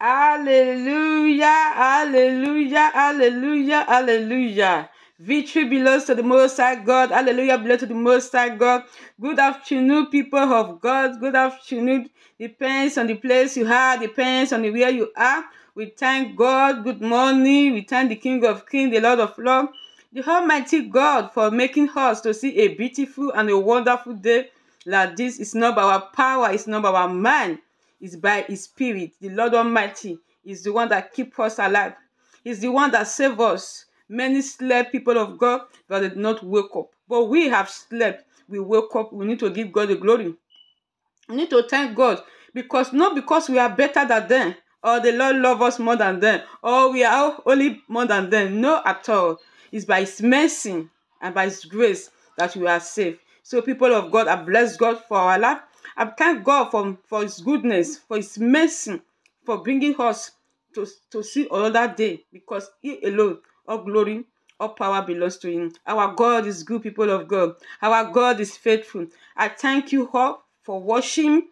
Hallelujah, hallelujah, hallelujah, hallelujah. Victory belongs to the Most High God. Hallelujah belongs to the Most High God. Good afternoon, people of God. Good afternoon. Depends on the place you are. Depends on where you are. We thank God. Good morning. We thank the King of Kings, the Lord of Lords, the Almighty God for making us to see a beautiful and a wonderful day like this. It's not by our power. It's not by our mind. It's by His Spirit. The Lord Almighty is the one that keeps us alive. He's the one that saves us. Many slept, people of God, but they did not wake up. But we have slept. We woke up. We need to give God the glory. We need to thank God because not because we are better than them or the Lord love us more than them or we are only more than them. No, at all. It's by His mercy and by His grace that we are saved. So people of God, I bless God for our life. I thank God for His goodness, for His mercy, for bringing us to see another day because He alone, all glory, all power belongs to Him. Our God is good, people of God. Our God is faithful. I thank you all for watching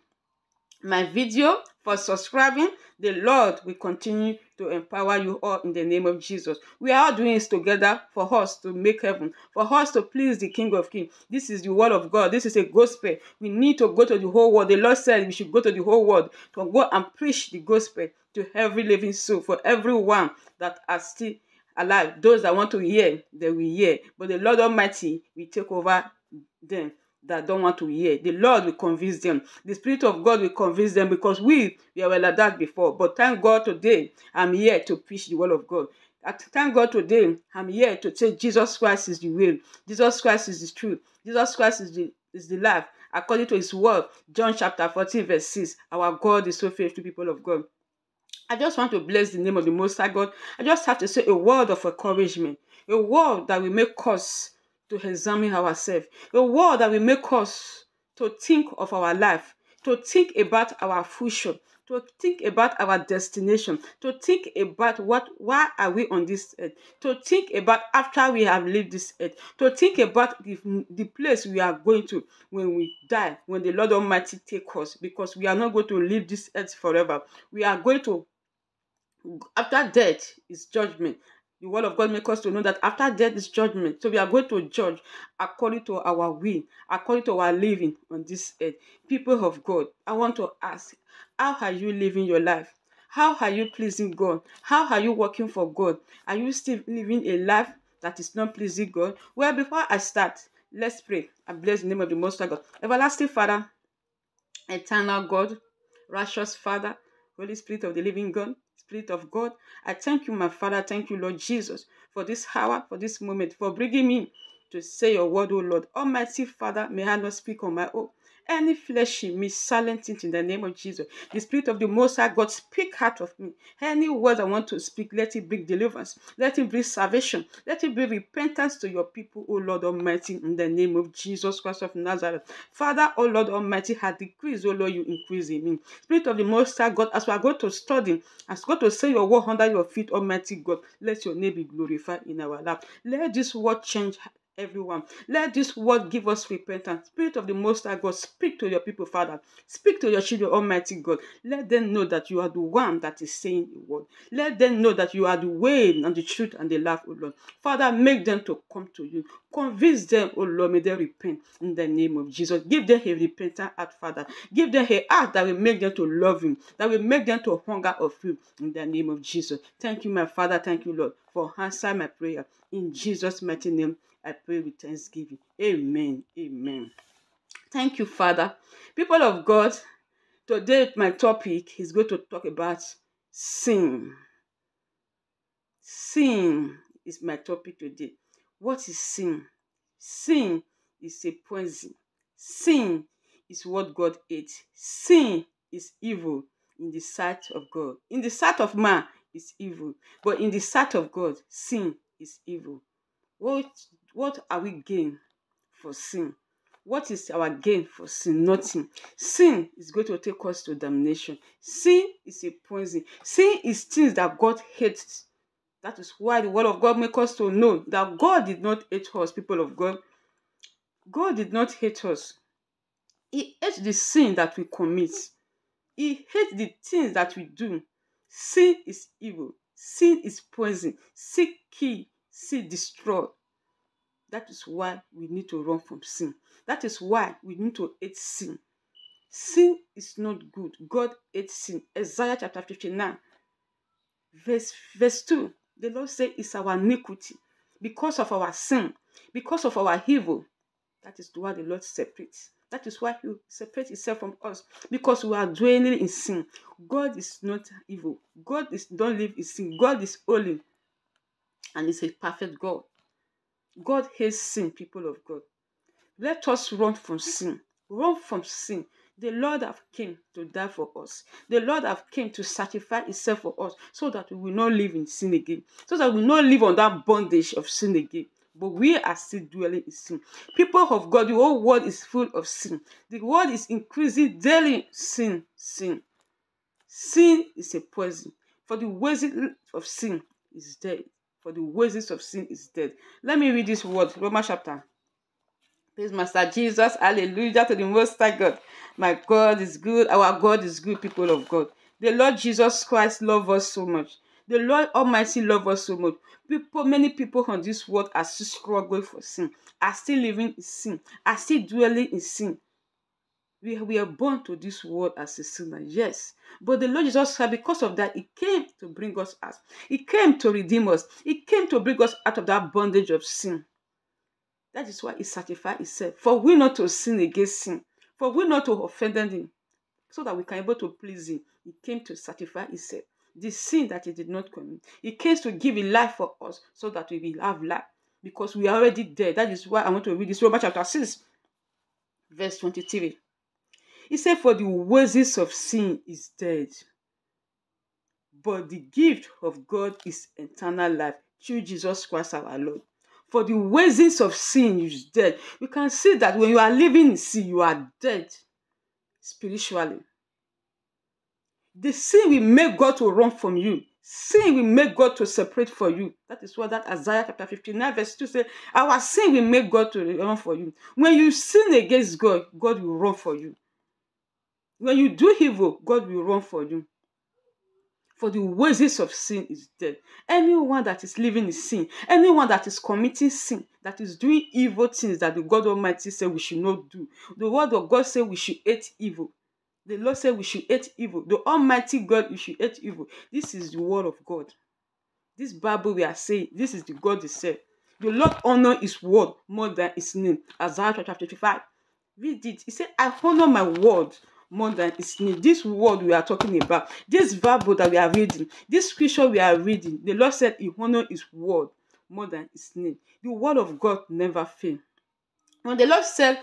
my video, for subscribing. The Lord will continue to empower you all in the name of Jesus. We are all doing this together for us to make heaven, for us to please the King of Kings. This is the word of God. This is a gospel. We need to go to the whole world. The Lord said we should go to the whole world to go and preach the gospel to every living soul, for everyone that are still alive. Those that want to hear, they will hear. But the Lord Almighty will take over them that don't want to hear. The Lord will convince them. The Spirit of God will convince them because we were like that before. But thank God today, I'm here to preach the word of God. Thank God today, I'm here to say Jesus Christ is the way. Jesus Christ is the truth. Jesus Christ is the life. According to His word, John chapter 14 verse 6, our God is so faithful, people of God. I just want to bless the name of the Most High God. I just have to say a word of encouragement, a word that will make us to examine ourselves, a word that will make us to think of our life, to think about our future, to think about our destination, to think about why are we on this earth, to think about after we have lived this earth, to think about the place we are going to when we die, when the Lord Almighty take us, because we are not going to live this earth forever. We are going to, after death is judgment. The word of God makes us to know that after death is judgment. So we are going to judge according to our will, according to our living on this earth. People of God, I want to ask, how are you living your life? How are you pleasing God? How are you working for God? Are you still living a life that is not pleasing God? Well, before I start, let's pray. I bless the name of the Most High God. Everlasting Father, eternal God, righteous Father, Holy Spirit of the living God, Spirit of God, I thank you, my Father. Thank you, Lord Jesus, for this hour, for this moment, for bringing me to say your word, O Lord. Almighty Father, may I not speak on my own. Any flesh in me, silence it in the name of Jesus. The Spirit of the Most High God, speak out of me. Any words I want to speak, let it bring deliverance. Let it bring salvation. Let it bring repentance to your people, O Lord Almighty, in the name of Jesus Christ of Nazareth. Father, O Lord Almighty, had decreased, O Lord, you increase in me. Spirit of the Most High God, as we are going to study, as we are going to say your word under your feet, Almighty God, let your name be glorified in our life. Let this word change everyone. Let this word give us repentance. Spirit of the Most High God, speak to your people, Father. Speak to your children, Almighty God. Let them know that you are the one that is saying the word. Let them know that you are the way and the truth and the life, O Lord. Father, make them to come to you. Convince them, O Lord, may they repent in the name of Jesus. Give them a repentant heart, Father. Give them a heart that will make them to love you, that will make them to hunger of you in the name of Jesus. Thank you, my Father. Thank you, Lord, for answering my prayer. In Jesus' mighty name, I pray with thanksgiving. Amen. Amen. Thank you, Father. People of God, today my topic is going to talk about sin. Sin is my topic today. What is sin? Sin is a poison. Sin is what God hates. Sin is evil in the sight of God. In the sight of man, it's evil. But in the sight of God, sin is evil. What are we gain for sin? What is our gain for sin? Nothing. Sin is going to take us to damnation. Sin is a poison. Sin is things that God hates. That is why the word of God makes us to know that God did not hate us, people of God. God did not hate us. He hates the sin that we commit. He hates the things that we do. Sin is evil. Sin is poison. Sin kill. Sin destroy. That is why we need to run from sin. That is why we need to hate sin. Sin is not good. God hates sin. Isaiah chapter 59, verse 2. The Lord says it's our iniquity. Because of our sin, because of our evil, that is why the Lord separates. That is why He separates Himself from us, because we are dwelling in sin. God is not evil. God don't live in sin. God is holy, and is a perfect God. God hates sin, people of God. Let us run from sin. Run from sin. The Lord have came to die for us. The Lord have came to sacrifice Himself for us, so that we will not live in sin again. So that we will not live on that bondage of sin again. But we are still dwelling in sin. People of God, the whole world is full of sin. The world is increasing daily. Sin. Sin is a poison. For the wages of sin is death. For the wages of sin is death. Let me read this word, Romans chapter. Praise Master Jesus. Hallelujah to the Most High God. My God is good. Our God is good, people of God. The Lord Jesus Christ loves us so much. The Lord Almighty loves us so much. Many people on this world are still struggling for sin, are still living in sin, are still dwelling in sin. We are born to this world as a sinner, yes. But the Lord Jesus Christ, because of that, He came to bring us out. He came to redeem us. He came to bring us out of that bondage of sin. That is why He sacrificed Himself. For we not to sin against sin. For we not to offend Him. So that we can be able to please Him. He came to sacrifice Himself. The sin that He did not commit. He came to give His life for us, so that we will have life. Because we are already dead. That is why I want to read this Romans chapter 6, verse 23. He said, for the wages of sin is death, but the gift of God is eternal life through Jesus Christ our Lord. For the wages of sin is death. You can see that when you are living in sin, you are dead spiritually. The sin will make God to run from you. Sin will make God to separate for you. That is what that Isaiah chapter 59 verse 2 says. Our sin will make God to run for you. When you sin against God, God will run for you. When you do evil, God will run for you. For the wages of sin is death. Anyone that is living in sin, anyone that is committing sin, that is doing evil things that the God Almighty said we should not do. The word of God said we should hate evil. The Lord said we should hate evil. The Almighty God, we should hate evil. This is the word of God. This Bible we are saying, this is the God He said. The Lord honor His word more than His name. Isaiah chapter 55. Read it. He said, I honor my word more than His name. This word we are talking about, this Bible that we are reading, this scripture we are reading, the Lord said He honor His word more than His name. The word of God never fails. When the Lord said,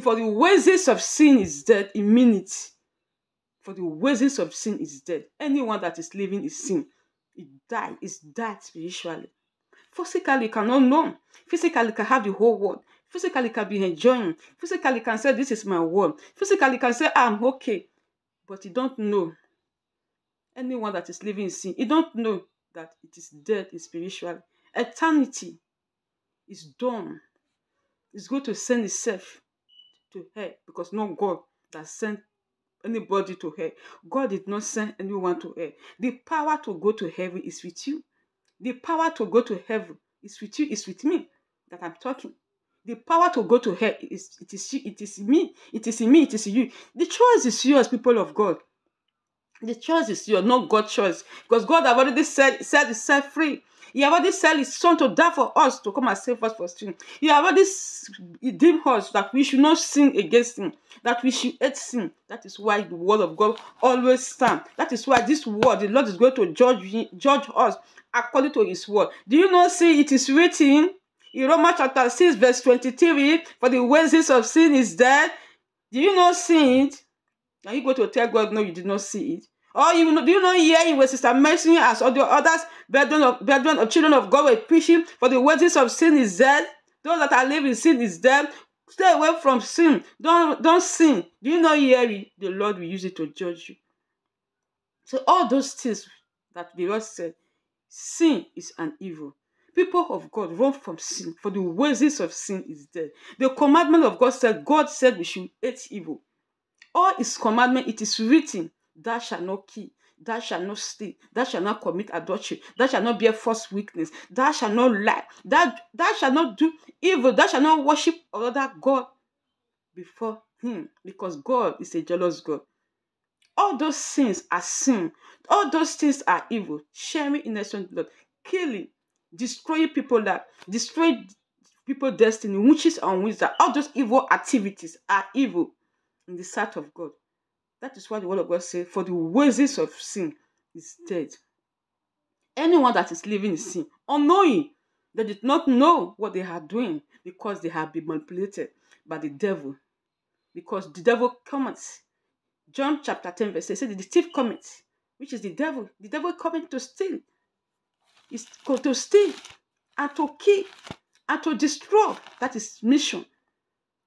for the wages of sin is death, He means it. For the wages of sin is death. Anyone that is living in sin, it died. It's died spiritually. Physically, you cannot know. Physically, you can have the whole world. Physically, you can be enjoying. Physically, you can say, this is my world. Physically, you can say, I'm okay. But you don't know. Anyone that is living in sin, you don't know that it is dead spiritually. Eternity is done. It's going to send itself to hell, because not God that sent anybody to hell. God did not send anyone to hell. The power to go to heaven is with you. The power to go to heaven is with you, is with me that I'm talking. The power to go to hell it is me, it is in me, it is in you. The choice is yours, people of God. The choice is yours, not God's choice. Because God have already set Himself free. He already sent His Son to die for us, to come and save us for sin. He already redeemed us that we should not sin against Him, that we should hate sin. That is why the word of God always stands. That is why this word, the Lord is going to judge us according to His word. Do you not see it is written in Romans chapter 6 verse 23, for the wages of sin is death? Do you not see it? Are you going to tell God, no, you did not see it? Or do you not hear it when Sister Mercy as all the others, brethren of children of God were preaching, for the wages of sin is death? Those that are living in sin is death. Stay away from sin. Don't sin. Do you not hear it? The Lord will use it to judge you. So all those things that the Lord said, sin is an evil. People of God run from sin, for the wages of sin is death. The commandment of God said we should hate evil. All His commandment, it is written, thou shalt not kill, Thou shalt not steal. Thou shalt not commit adultery. Thou shalt not bear false witness. Thou shalt not lie. Thou shalt not do evil. Thou shalt not worship another God before him, because God is a jealous God. All those sins are sin. All those things are evil. Sharing innocent blood, killing, destroying people that destroy people's destiny, witches and wizards. All those evil activities are evil in the sight of God. That is why the word of God says, for the wages of sin is death. Anyone that is living in sin, unknowing, they did not know what they are doing because they have been manipulated by the devil. Because the devil cometh. John chapter 10 verse 6 says the thief cometh, which is the devil. The devil coming to steal. Is to steal and to kill and to destroy. That is mission.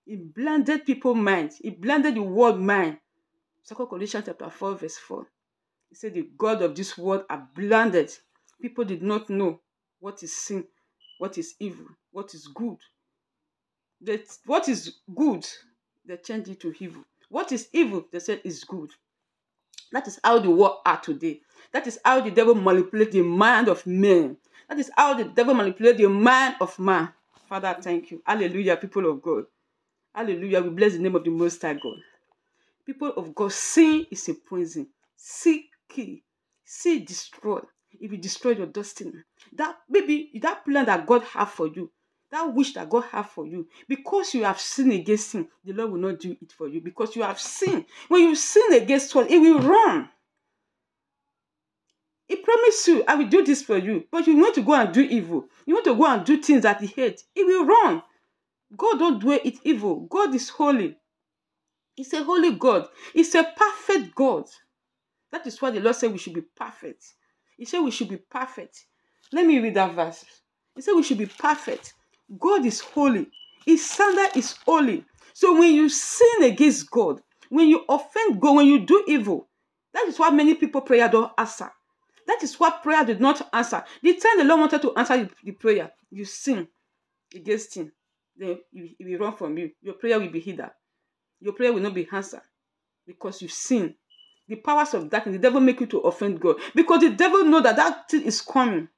It blinded people's minds. It blinded the world mind. 2 Corinthians chapter 4 verse 4. He said the God of this world are blinded. People did not know what is sin, what is evil, what is good. What is good, they changed it to evil. What is evil, they said is good. That is how the world are today. That is how the devil manipulates the mind of men. That is how the devil manipulates the mind of man. Father, thank you. Hallelujah, people of God. Hallelujah. We bless the name of the Most High God. People of God, sin is a poison. Sin kill. Sin destroy. If you destroy your destiny, that maybe that plan that God have for you, that wish that God have for you, because you have sinned against him, the Lord will not do it for you because you have sinned. When you sin against God, it will run. He promised you, I will do this for you, but you want to go and do evil. You want to go and do things that he hates. It will run. God don't do it evil. God is holy. He's a holy God. He's a perfect God. That is why the Lord said we should be perfect. He said we should be perfect. Let me read that verse. He said we should be perfect. God is holy. His standard is holy. So when you sin against God, when you offend God, when you do evil, that is why many people prayer don't answer. That is why prayer did not answer. The time the Lord wanted to answer the prayer, you sin against him. Then he will run from you. Your prayer will be hidden. Your prayer will not be answered because you sin. The powers of darkness, the devil make you to offend God. Because the devil know that that thing is coming.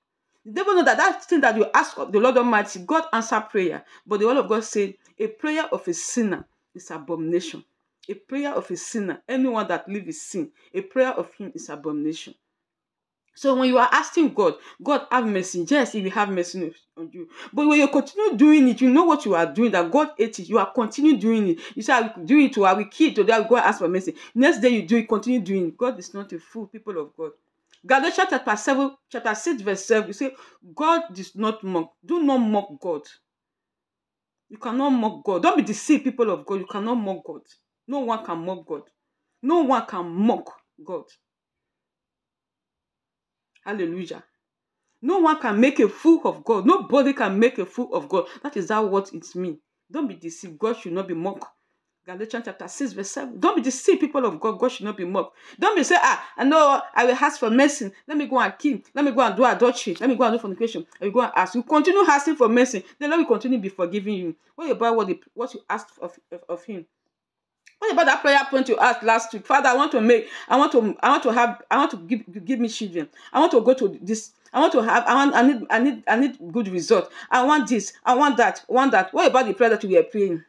The devil know that that thing that you ask of the Lord Almighty, God answer prayer. But the word of God said, a prayer of a sinner is abomination. A prayer of a sinner, anyone that lives in sin, a prayer of him is abomination. So when you are asking God, God have mercy, yes, he will have mercy on you. But when you continue doing it, you know what you are doing, that God hates it. You are continue doing it. You say, I will do it, or I will kill it, or I will go and ask for mercy. Next day you do it, continue doing it. God is not a fool, people of God. Galatians chapter 6, verse 7, you say, God does not mock. Do not mock God. You cannot mock God. Don't be deceived, people of God. You cannot mock God. No one can mock God. No one can mock God. Hallelujah. No one can make a fool of God. Nobody can make a fool of God. That is how what it means. Don't be deceived. God should not be mocked. Galatians chapter 6, verse 7. Don't be deceived, people of God. God should not be mocked. Don't be saying, I know I will ask for mercy. Let me go and kill. Let me go and do adultery. Let me go and do fornication. I will go and ask. You continue asking for mercy. The Lord will continue to be forgiving you. What about what you asked of him? What about that prayer point you asked last week? Father, I want to give me children. I want to go to this. I need good result. I want this. I want that. What about the prayer that you were praying?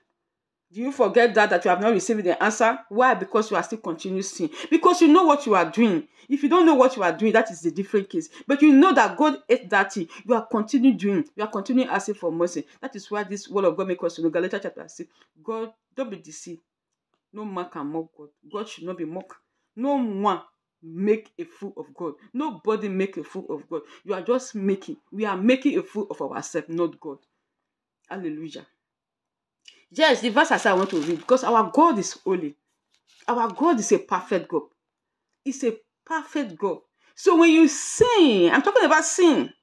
Do you forget that you have not received the answer? Why? Because you are still continuing sin. Because you know what you are doing. If you don't know what you are doing, that is the different case. But you know that God hates that thing. You are continuing doing. You are continuing asking for mercy. That is why this word of God makes us to know. Galatians chapter 6. God, don't be deceived. No man can mock God. God should not be mocked. No one make a fool of God. Nobody make a fool of God. You are just making. We are making a fool of ourselves, not God. Hallelujah. Yes, the verse I want to read, because our God is holy. Our God is a perfect God. It's a perfect God. So when you sin, I'm talking about sin.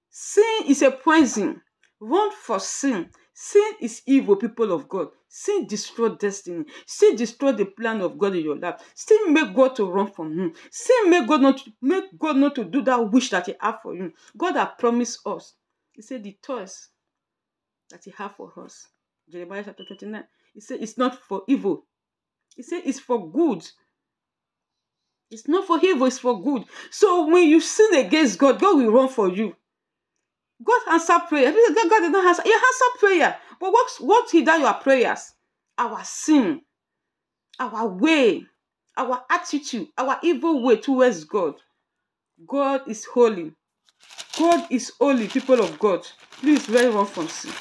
Sin is a poison. Run for sin. Sin is evil, people of God. Sin destroy destiny. Sin destroy the plan of God in your life. Sin make God to run from him. Sin make God not to do that wish that he have for you. God has promised us. He said the toys that he have for us. Jeremiah chapter 29. He said it's not for evil. He said it's for good. It's not for evil, it's for good. So when you sin against God, God will run for you. God answer prayer. God did not answer. He answer prayer. But what he done your prayers? Our sin, our way, our attitude, our evil way towards God. God is holy. God is holy, people of God. Please, very run from sin.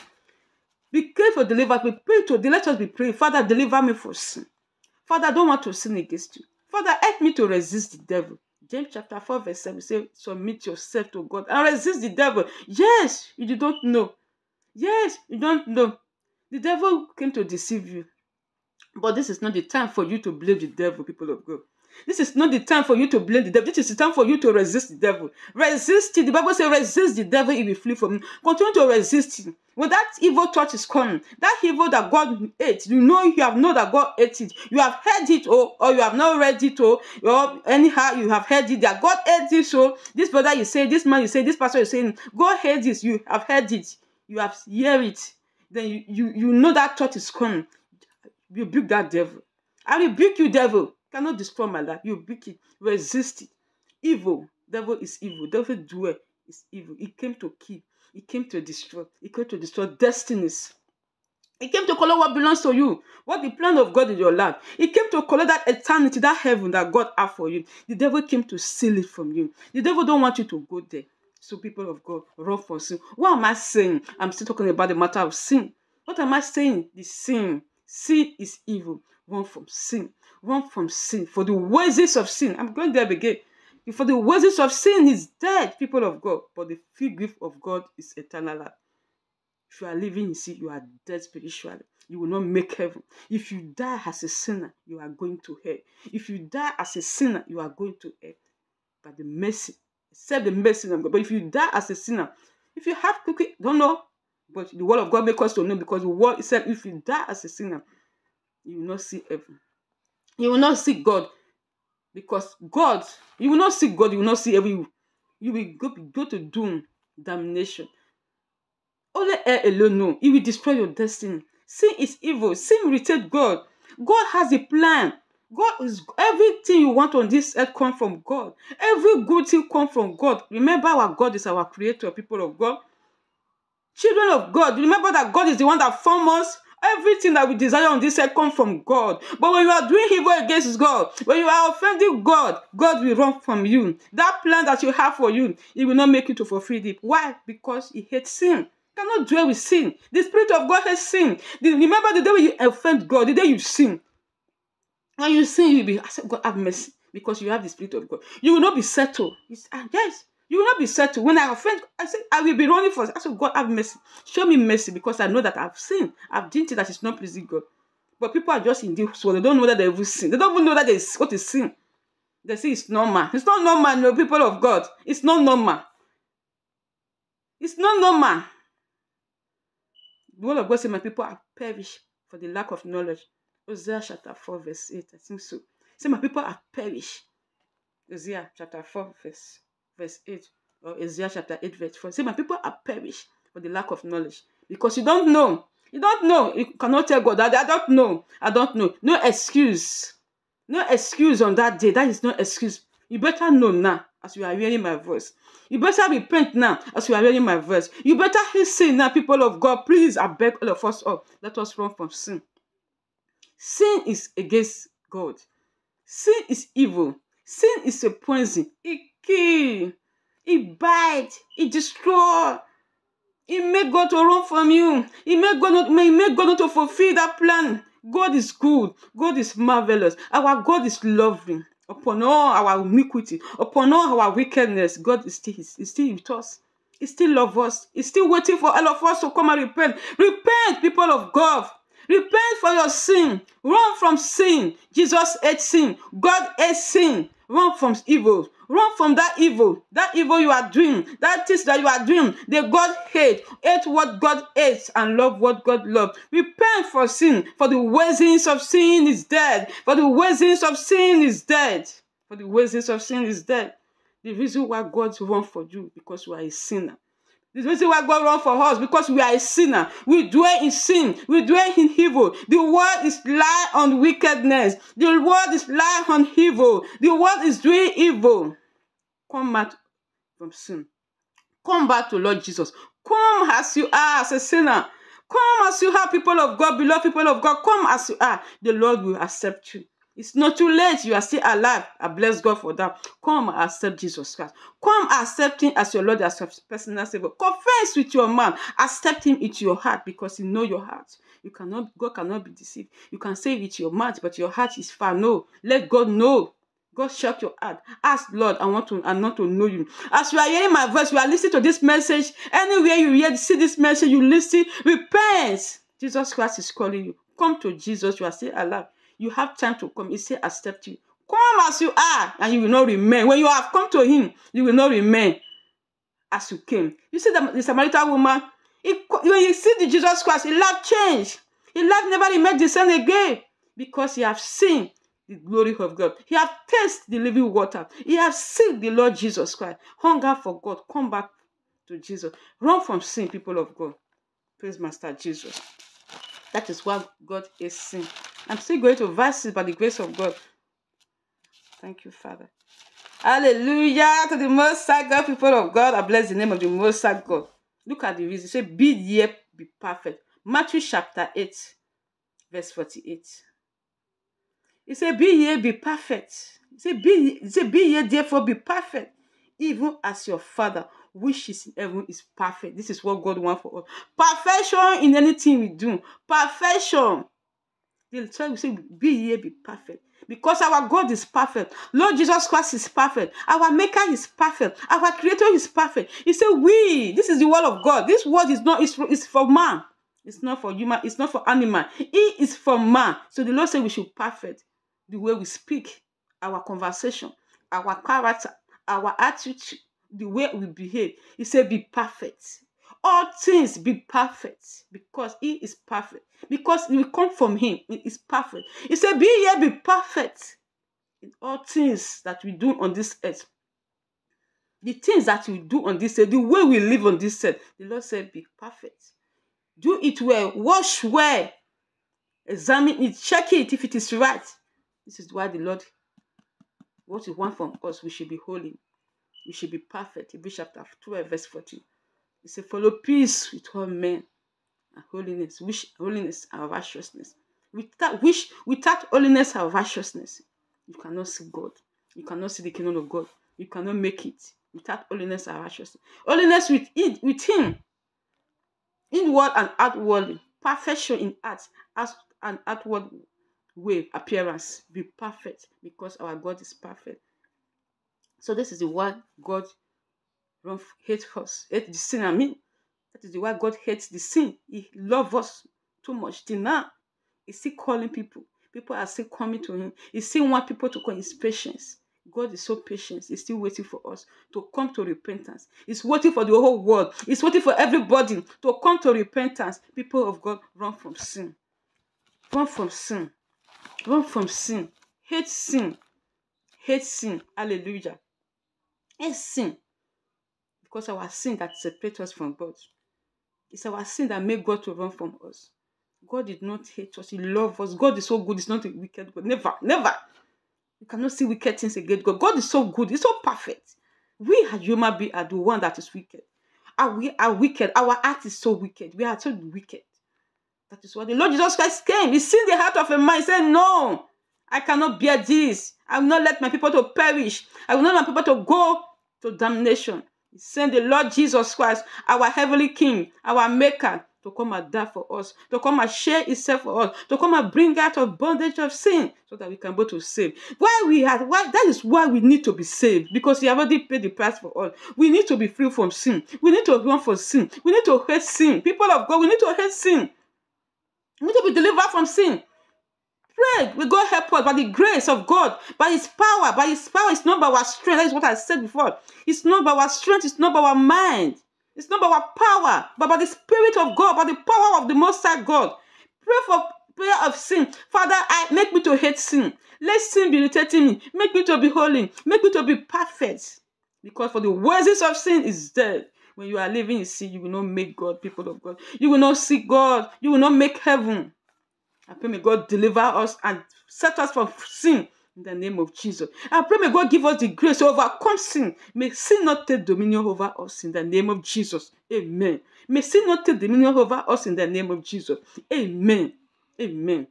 Be careful, deliver. We pray to let us be praying. Father, deliver me from sin. Father, I don't want to sin against you. Father, help me to resist the devil. James chapter 4 verse 7 says, submit yourself to God and resist the devil. Yes, you don't know. Yes, you don't know. The devil came to deceive you. But this is not the time for you to blame the devil, people of God. This is not the time for you to blame the devil. This is the time for you to resist the devil. Resist it. The Bible says, resist the devil, he will flee from you. Continue to resist him. When that evil thought is coming, that evil that God hates, you have known that God hates it. You have heard it, or you have not read it, or anyhow you have heard it that God hates it. So this brother you say, this man you say, this pastor you saying, God hates this. You have heard it. You have heard it. Then you know that thought is coming. You rebuke that devil. I rebuke you, devil. You cannot destroy my life. You rebuke it. Resist it. Evil. Devil is evil. Devil doer is evil. He came to kill. He came to destroy. He came to destroy destinies. He came to collect what belongs to you. What the plan of God in your life. He came to collect that eternity, that heaven that God has for you. The devil came to steal it from you. The devil don't want you to go there. So people of God, run from sin. What am I saying? I'm still talking about the matter of sin. What am I saying? The sin. Sin is evil. Run from sin. Run from sin. For the wages of sin. I'm going there again. For the wages of sin is dead, people of God. But the free gift of God is eternal life. If you are living in sin, you are dead spiritually. You will not make heaven. If you die as a sinner, you are going to hell. If you die as a sinner, you are going to hell. By the mercy, except the mercy of God. But if you die as a sinner, if you have cookie, don't know. But the word of God makes us to know, because the word said, if you die as a sinner, you will not see heaven. You will not see God. Because God, you will not see God, you will not see heaven. You will go to doom, damnation. Only hell alone know. It will destroy your destiny. Sin is evil. Sin will irritate God. God has a plan. God is everything you want on this earth comes from God. Every good thing comes from God. Remember, our God is our creator, people of God. Children of God, remember that God is the one that formed us. Everything that we desire on this earth comes from God. But when you are doing evil against God, when you are offending God, God will run from you. That plan that you have for you, He will not make you to fulfill it. Why? Because He hates sin. You cannot dwell with sin. The Spirit of God hates sin. Remember the day when you offend God, the day you sin. When you sin, you will be, I said, God have mercy, because you have the Spirit of God. You will not be settled. Yes. You will not be settled. When I offend, I said, I will be running for it. I said, God have mercy. Show me mercy, because I know that I've sinned. I've done things that is not pleasing God. But people are just in this world. They don't know that they have sinned. They don't even know that what is sin. They say it's normal. It's not normal, no, people of God. It's not normal. It's not normal. The word of God says, my people are perished for the lack of knowledge. Hosea chapter 4 verse 8. I think so. Say, my people are perished. Hosea chapter 4 verse 8. Or Hosea chapter 8 verse 4. Say, my people are perished for the lack of knowledge. Because you don't know. You don't know. You cannot tell God that I don't know. I don't know. No excuse. No excuse on that day. That is no excuse. You better know now as you are hearing my voice. You better repent now as you are hearing my voice. You better hate sin now, people of God. Please, I beg all of us up. Let us run from sin. Sin is against God. Sin is evil. Sin is a poison. It kills. It bites. It destroys. It makes God to run from you. It makes God not to fulfill that plan. God is good. God is marvelous. Our God is loving. Upon all our iniquity, upon all our wickedness, God is still with us. He still loves us. He's still waiting for all of us to come and repent. Repent, people of God. Repent for your sin. Run from sin. Jesus hates sin. God hates sin. Run from evil. Run from that evil. That evil you are doing. That things that you are doing. That God hates. Hate what God hates and love what God loves. Repent for sin. For the wages of sin is dead. For the wages of sin is dead. For the wages of sin is dead. The reason why God wants for you, because you are a sinner. The reason why God run for us, because we are a sinner. We dwell in sin. We dwell in evil. The world is lying on wickedness. The world is lying on evil. The world is doing evil. Come back from sin. Come back to Lord Jesus. Come as you are as a sinner. Come as you are, people of God, beloved people of God. Come as you are. The Lord will accept you. It's not too late. You are still alive. I bless God for that. Come and accept Jesus Christ. Come accept him as your Lord, as your personal Savior. Confess with your mouth. Accept him into your heart, because he knows your heart. God cannot be deceived. You can say it with your mouth, but your heart is far. No. Let God know. God, shut your heart. Ask, Lord, I want to know you. As you are hearing my voice, you are listening to this message. Anywhere you hear, see this message, you listen. Repent. Jesus Christ is calling you. Come to Jesus. You are still alive. You have time to come. He said, accept you. Come as you are, and you will not remain. When you have come to him, you will not remain as you came. You see the Samaritan woman, when you see the Jesus Christ, his life changed. His life never remained the same again, because he have seen the glory of God. He have tasted the living water. He have seen the Lord Jesus Christ. Hunger for God. Come back to Jesus. Run from sin, people of God. Praise Master Jesus. That is why God is sin. I'm still going to verses by the grace of God. Thank you, Father. Hallelujah to the Most High God, people of God. I bless the name of the Most High God. Look at the reason. Say, be ye be perfect. Matthew chapter 8, verse 48. He said, be ye be perfect. He said, be ye therefore be perfect, even as your Father which is in heaven is perfect. This is what God wants for us. Perfection in anything we do. Perfection. The church will say, be ye be perfect. Because our God is perfect. Lord Jesus Christ is perfect. Our Maker is perfect. Our Creator is perfect. He said, this is the word of God. This word is not, it's for man. It's not for human. It's not for animal. It is for man. So the Lord said we should perfect the way we speak, our conversation, our character, our attitude, the way we behave. He said, be perfect. All things be perfect, because he is perfect. Because we come from him. He is perfect. He said, be ye be perfect in all things that we do on this earth. The things that we do on this earth, the way we live on this earth, the Lord said, be perfect. Do it well. Wash well. Examine it. Check it if it is right. This is why the Lord, what he wants from us, we should be holy. We should be perfect. Hebrews chapter 12, verse 14. He said, follow peace with all men and holiness. Wish holiness and righteousness. Without holiness and righteousness, you cannot see God. You cannot see the kingdom of God. You cannot make it without holiness and righteousness. Holiness with him, inward and outwardly. Perfection in heart as an outward way, appearance. Be perfect, because our God is perfect. So this is the why God hates us, hates the sin. That is the why God hates the sin. He loves us too much. Till now, he's still calling people. People are still coming to him. He still wants people to come. His patience. God is so patient. He's still waiting for us to come to repentance. He's waiting for the whole world. He's waiting for everybody to come to repentance. People of God, run from sin. Run from sin. Run from sin. Hate sin. Hate sin. Hallelujah. Hate sin. Because our sin that separates us from God. It's our sin that made God to run from us. God did not hate us. He loves us. God is so good. He's not a wicked God. Never. Never. You cannot see wicked things against God. God is so good. He's so perfect. We as human beings are the one that is wicked. We are wicked. Our heart is so wicked. We are so wicked. That is why the Lord Jesus Christ came. He seen the heart of a man. He said, no, I cannot bear this. I will not let my people to perish. I will not let my people to go to damnation. He sent the Lord Jesus Christ, our heavenly King, our Maker, to come and die for us, to come and share himself for us, to come and bring out of bondage of sin, so that we can go to save. That is why we need to be saved, because he already paid the price for us. We need to be free from sin. We need to run from sin. We need to hate sin. People of God, we need to hate sin. We need to be delivered from sin. Pray, we God help us by the grace of God, by his power. By his power, it's not by our strength. That is what I said before. It's not by our strength, it's not by our mind. It's not by our power, but by the Spirit of God, by the power of the Most High God. Pray for prayer of sin. Father, make me to hate sin. Let sin be irritating me. Make me to be holy. Make me to be perfect. Because for the wages of sin is death. When you are living in sin, you will not make God, people of God. You will not seek God. You will not make heaven. I pray may God deliver us and set us from sin in the name of Jesus. I pray may God give us the grace to overcome sin. May sin not take dominion over us in the name of Jesus. Amen. May sin not take dominion over us in the name of Jesus. Amen. Amen.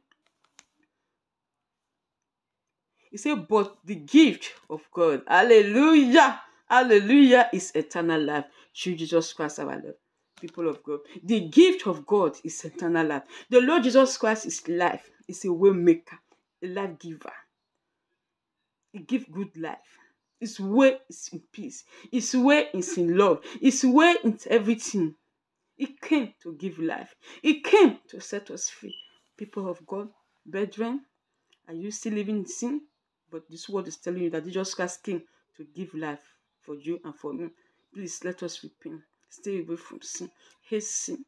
He said, but the gift of God, hallelujah, hallelujah, is eternal life through Jesus Christ our Lord. People of God, the gift of God is eternal life. The Lord Jesus Christ is life. He's a way maker, a life giver. He gives good life. His way is in peace. His way is in love. His way is everything. He came to give life. He came to set us free. People of God, brethren, are you still living in sin? But this word is telling you that Jesus Christ came to give life for you and for me. Please let us repent. Stay away from sin. Hate sin.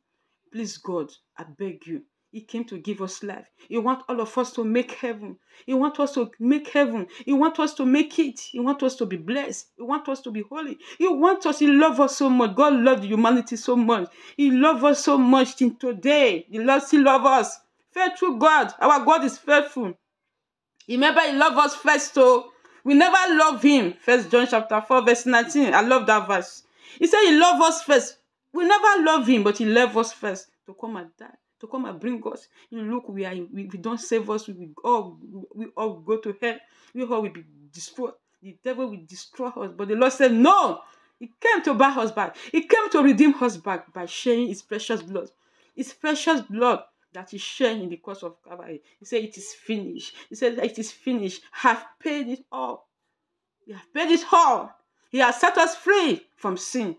Please, God, I beg you. He came to give us life. He wants all of us to make heaven. He wants us to make heaven. He wants us to make it. He wants us to be blessed. He wants us to be holy. He wants us. He loves us so much. God loved humanity so much. He loves us so much till today. The Lord still loves us. Faithful God. Our God is faithful. Remember, He loved us first, so we never love Him. 1 John chapter 4, verse 19. I love that verse. He said He loved us first. We never love Him, but He loved us first to come and die, to come and bring us. You look, we don't save us. We all go to hell. We all will be destroyed. The devil will destroy us. But the Lord said, no. He came to buy us back. He came to redeem us back by sharing His precious blood. His precious blood that He shared in the cross of Calvary. He said, it is finished. He said, it is finished. Have paid it all. He has paid it all. He has set us free from sin.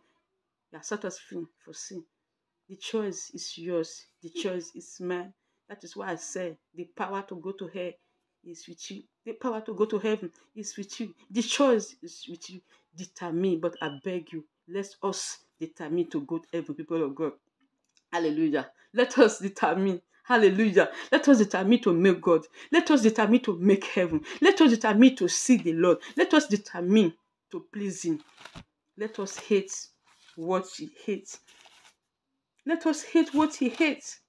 He has set us free from sin. The choice is yours. The choice is mine. That is why I say the power to go to hell is with you. The power to go to heaven is with you. The choice is with you. Determine, but I beg you, let us determine to go to heaven, people of God. Hallelujah. Let us determine. Hallelujah. Let us determine to make God. Let us determine to make heaven. Let us determine to see the Lord. Let us determine to please Him. Let us hate what He hates. Let us hate what He hates.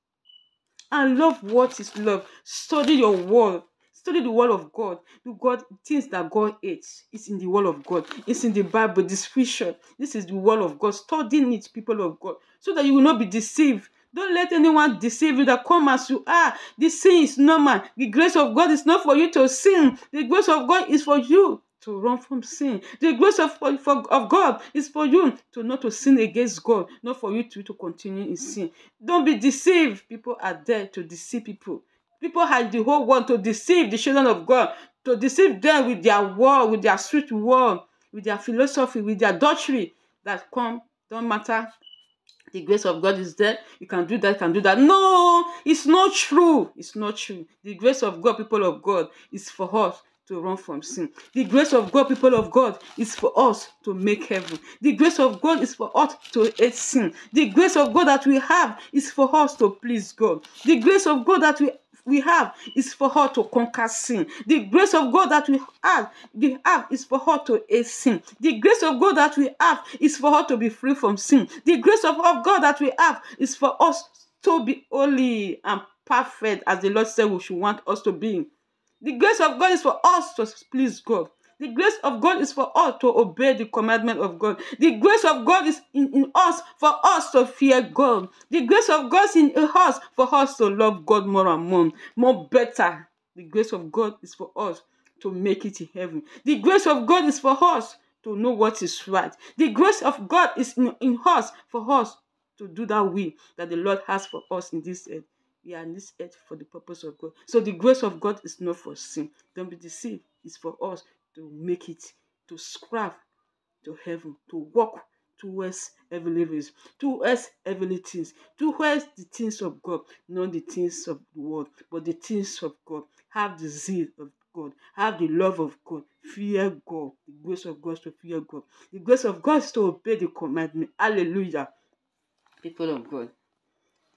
And love what is love. Study your word. Study the word of God. The things that God hates is in the word of God. It's in the Bible, the scripture. This is the word of God. Study it, people of God, so that you will not be deceived. Don't let anyone deceive you that come as you are. This sin is normal. The grace of God is not for you to sin. The grace of God is for you to run from sin. The grace of God is for you to not to sin against God, not for you to continue in sin. Don't be deceived. People are there to deceive people. People have the whole world to deceive the children of God, to deceive them with their word, with their sweet word, with their philosophy, with their doctrine that come, don't matter. The grace of God is there. You can do that, you can do that. No, it's not true. It's not true. The grace of God, people of God, is for us to run from sin. The grace of God, people of God, is for us to make heaven. The grace of God is for us to hate sin. The grace of God that we have is for us to please God. The grace of God that we have is for her to conquer sin. The grace of God that we have is for her to hate sin. The grace of God that we have is for her to be free from sin. The grace of God that we have is for us to be holy and perfect, as the Lord said we should want us to be. The grace of God is for us to please God. The grace of God is for us to obey the commandment of God. The grace of God is in us for us to fear God. The grace of God is in us for us to love God more and more better. The grace of God is for us to make it in heaven. The grace of God is for us to know what is right. The grace of God is in us for us to do that will that the Lord has for us in this earth. We are in this earth for the purpose of God. So the grace of God is not for sin. Don't be deceived. It's for us to make it, to strive to heaven, to walk towards heavenly ways, towards heavenly things, towards the things of God, not the things of the world, but the things of God. Have the zeal of God, have the love of God, fear God. The grace of God is to fear God. The grace of God is to obey the commandment. Hallelujah. People of God,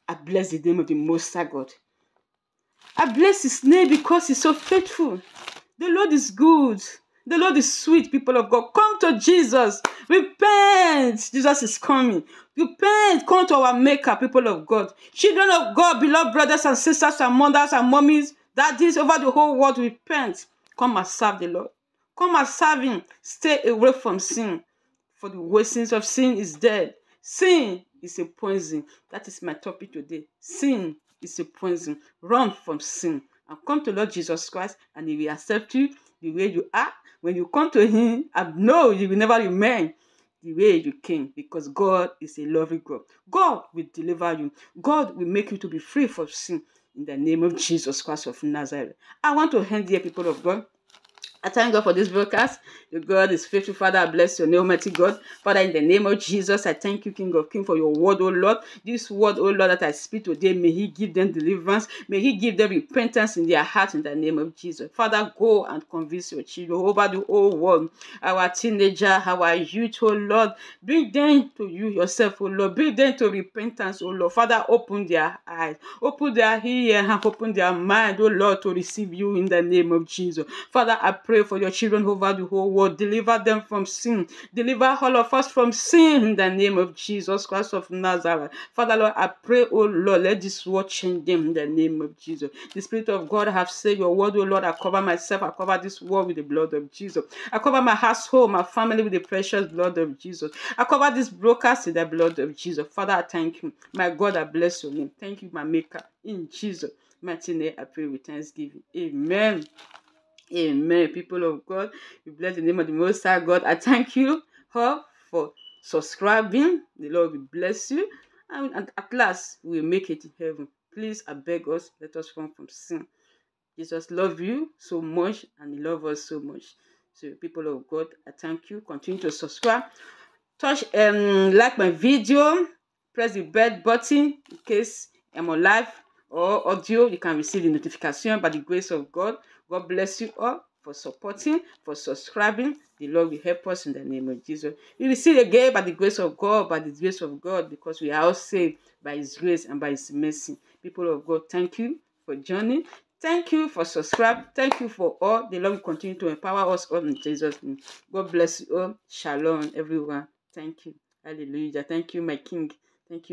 I bless the name of the Most High God. I bless His name because He's so faithful. The Lord is good. The Lord is sweet, people of God. Come Come to Jesus. Repent. Jesus is coming. Repent. Come to our Maker, people of God. Children of God, beloved brothers and sisters and mothers and mummies, daddies over the whole world, repent. Come and serve the Lord. Come and serve Him. Stay away from sin. For the waste of sin is dead. Sin is a poison. That is my topic today. Sin is a poison. Run from sin and come to Lord Jesus Christ, and He will accept you the way you are. When you come to Him, and know you will never remain the way you came, because God is a loving God. God will deliver you. God will make you to be free from sin in the name of Jesus Christ of Nazareth. I want to end here, people of God. I thank God for this broadcast. Your God is faithful. Father, I bless your name, Almighty God. Father, in the name of Jesus, I thank you, King of Kings, for your word, oh Lord. This word, oh Lord, that I speak today, may He give them deliverance. May He give them repentance in their heart in the name of Jesus. Father, go and convince your children over the whole world. Our teenager, our youth, oh Lord. Bring them to you yourself, oh Lord. Bring them to repentance, oh Lord. Father, open their eyes, open their ears, and open their mind, oh Lord, to receive you in the name of Jesus. Father, I pray for your children over the whole world. Deliver them from sin. Deliver all of us from sin in the name of Jesus Christ of Nazareth. Father, Lord, I pray, oh Lord, let this word change them in the name of Jesus. The Spirit of God have said your word, oh Lord. I cover myself. I cover this world with the blood of Jesus. I cover my household, my family with the precious blood of Jesus. I cover this broadcast with the blood of Jesus. Father, I thank you. My God, I bless your name. Thank you, my Maker. In Jesus' mighty name, I pray with thanksgiving. Amen. Amen. People of God, we bless the name of the Most High God. I thank you all for subscribing. The Lord will bless you. And at last, we will make it in heaven. Please, I beg us, let us run from sin. Jesus loves you so much, and He loves us so much. So, people of God, I thank you. Continue to subscribe. Touch like my video. Press the bell button in case I'm on live or audio. You can receive the notification by the grace of God. God bless you all for supporting, for subscribing. The Lord will help us in the name of Jesus. We will see again by the grace of God, because we are all saved by His grace and by His mercy. People of God, thank you for joining. Thank you for subscribing. Thank you for all. The Lord will continue to empower us all in Jesus' name. God bless you all. Shalom, everyone. Thank you. Hallelujah. Thank you, my King. Thank you.